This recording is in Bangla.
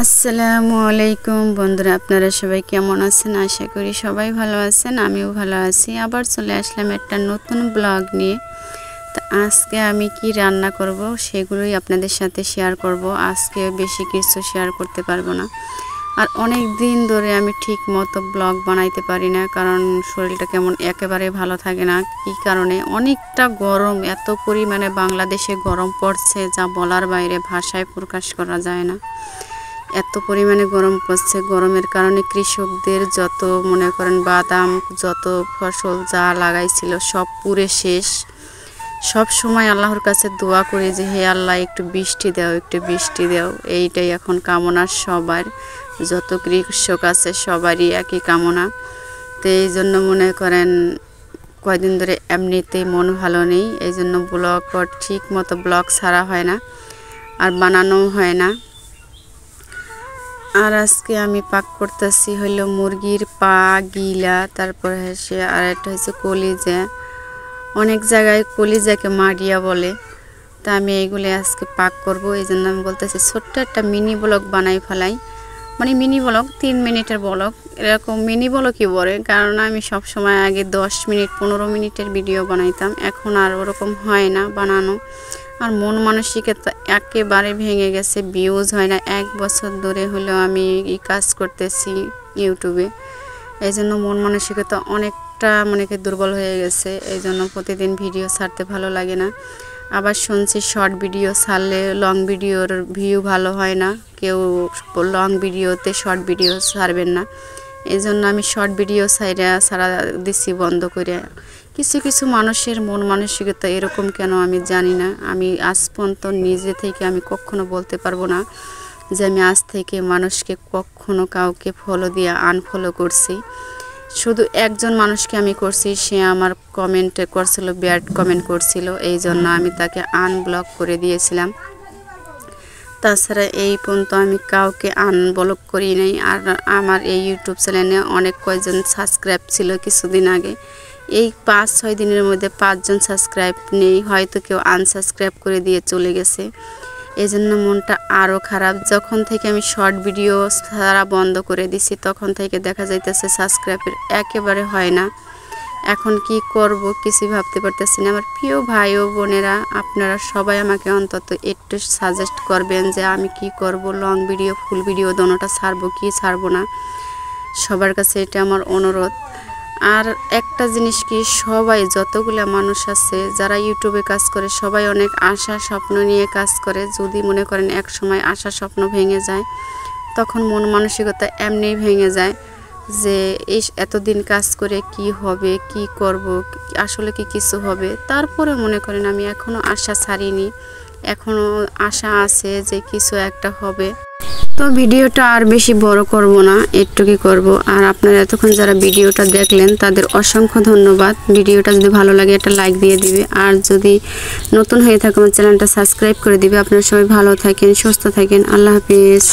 আসসালামু আলাইকুম বন্ধুরা, আপনারা সবাই কেমন আছেন? আশা করি সবাই ভালো আছেন, আমিও ভালো আছি। আবার চলে আসলাম একটা নতুন ব্লগ নিয়ে। তো আজকে আমি কি রান্না করব সেগুলোই আপনাদের সাথে শেয়ার করব। আজকে বেশি কিছু শেয়ার করতে পারবো না, আর অনেক দিন ধরে আমি ঠিক মতো ব্লগ বানাইতে পারি না, কারণ শরীরটা কেমন একেবারে ভালো থাকে না। কি কারণে? অনেকটা গরম, এত পরিমাণে বাংলাদেশে গরম পড়ছে যা বলার বাইরে, ভাষায় প্রকাশ করা যায় না। এত পরিমাণে গরম পড়ছে। গরমের কারণে কৃষকদের যত মনে করেন বাদাম, যত ফসল যা লাগাইছিল সব পুড়ে শেষ। সব সময় আল্লাহর কাছে দোয়া করি যে হে আল্লাহ একটু বৃষ্টি দাও, একটু বৃষ্টি দাও। এইটাই এখন কামনা সবার, যত কৃষক আছে সবারই একই কামনা। তো এই জন্য মনে করেন কয়দিন ধরে এমনিতেই মন ভালো নেই, এই জন্য ব্লগ ঠিক মতো ব্লগ ছাড়া হয় না, আর বানানো হয় না। আর আজকে আমি পাক করতেছি হলো মুরগির পা গিলা, তারপর হচ্ছে আর একটা হচ্ছে কলিজা। অনেক জায়গায় কলিজাকে মাড়িয়া বলে। তা আমি এইগুলো আজকে পাক করব, এই জন্য আমি বলতেছি ছোট্ট একটা মিনি ব্লগ বানাই ফেলাই। মানে মিনি ব্লগ 3 মিনিটের ব্লগ, এরকম মিনি ব্লগই বলে। কারণ আমি সব সময় আগে 10 মিনিট 15 মিনিটের ভিডিও বানাইতাম, এখন আর ওরকম হয় না বানানো। আর মন মানসিকতা একেবারে ভেঙে গেছে, ভিউজ হয় না। 1 বছর ধরে হলো আমি এই কাজ করতেছি ইউটিউবে, এই জন্য মন মানসিকতা অনেকটা দুর্বল হয়ে গেছে। এই জন্য প্রতিদিন ভিডিও ছাড়তে ভালো লাগে না। আবার শুনছি শর্ট ভিডিও ছাড়লে লং ভিডিওর ভিউ ভালো হয় না, কেউ লং ভিডিওতে শর্ট ভিডিও ছাড়বেন না। এই জন্য আমি শর্ট ভিডিও ছাড়া দিছি বন্ধ করে। কিছু কিছু মানুষের মন মানসিকতা এরকম কেন আমি জানি না। আমি আজ পর্যন্ত নিজে থেকে আমি কখনো বলতে পারবো না যে আমি আজ থেকে মানুষকে কখনো কাউকে ফলো দিয়ে আনফলো করছি। শুধু একজন মানুষকে আমি করছি, সে আমার কমেন্টে করছিল, ব্যাড কমেন্ট করছিল, এই জন্য আমি তাকে আনব্লক করে দিয়েছিলাম। তাছাড়া এই পর্যন্ত আমি কাউকে আনব্লক করি নাই। আর আমার এই ইউটিউব চ্যানেলে অনেক কয়জন সাবস্ক্রাইব ছিল কিছুদিন আগে, এই 5-6 দিনের মধ্যে 5 জন সাবস্ক্রাইব নেই, হয়তো কেউ আনসাবস্ক্রাইব করে দিয়ে চলে গেছে। এই জন্য মনটা আরও খারাপ। যখন থেকে আমি শর্ট ভিডিও ছাড়া বন্ধ করে দিছি তখন থেকে দেখা যাইতেছে সাবস্ক্রাইবের একেবারে হয় না। এখন কি করব কিছুই ভাবতে পারতেছি না। আমার প্রিয় ভাই ও বোনেরা, আপনারা সবাই আমাকে অন্তত একটু সাজেস্ট করবেন যে আমি কি করব, লং ভিডিও ফুল ভিডিও দোনোটা ছাড়বো কি ছাড়বো না। সবার কাছে এটা আমার অনুরোধ। আর একটা জিনিস কি, সবাই যতগুলো মানুষ আছে যারা ইউটিউবে কাজ করে সবাই অনেক আশা স্বপ্ন নিয়ে কাজ করে। যদি মনে করেন এক সময় আশা স্বপ্ন ভেঙে যায়, তখন মন মানসিকতা এমনি ভেঙে যায় যে এই এতদিন কাজ করে কি হবে, কি করব, আসলে কি কিছু হবে। তারপরে মনে করেন আমি এখনও আশা ছাড়িনি, এখনও আশা আছে যে কিছু একটা হবে। তো ভিডিওটা আর বেশি বড় করব না, একটুকুই করব। আর আপনারা এতক্ষণ যারা ভিডিওটা দেখলেন তাদের অসংখ্য ধন্যবাদ। ভিডিওটা যদি ভালো লাগে একটা লাইক দিয়ে দিবে, আর যদি নতুন হয়ে থাকে আমার চ্যানেলটা সাবস্ক্রাইব করে দিবে। আপনারা সবাই ভালো থাকেন, সুস্থ থাকেন। আল্লাহ হাফেজ।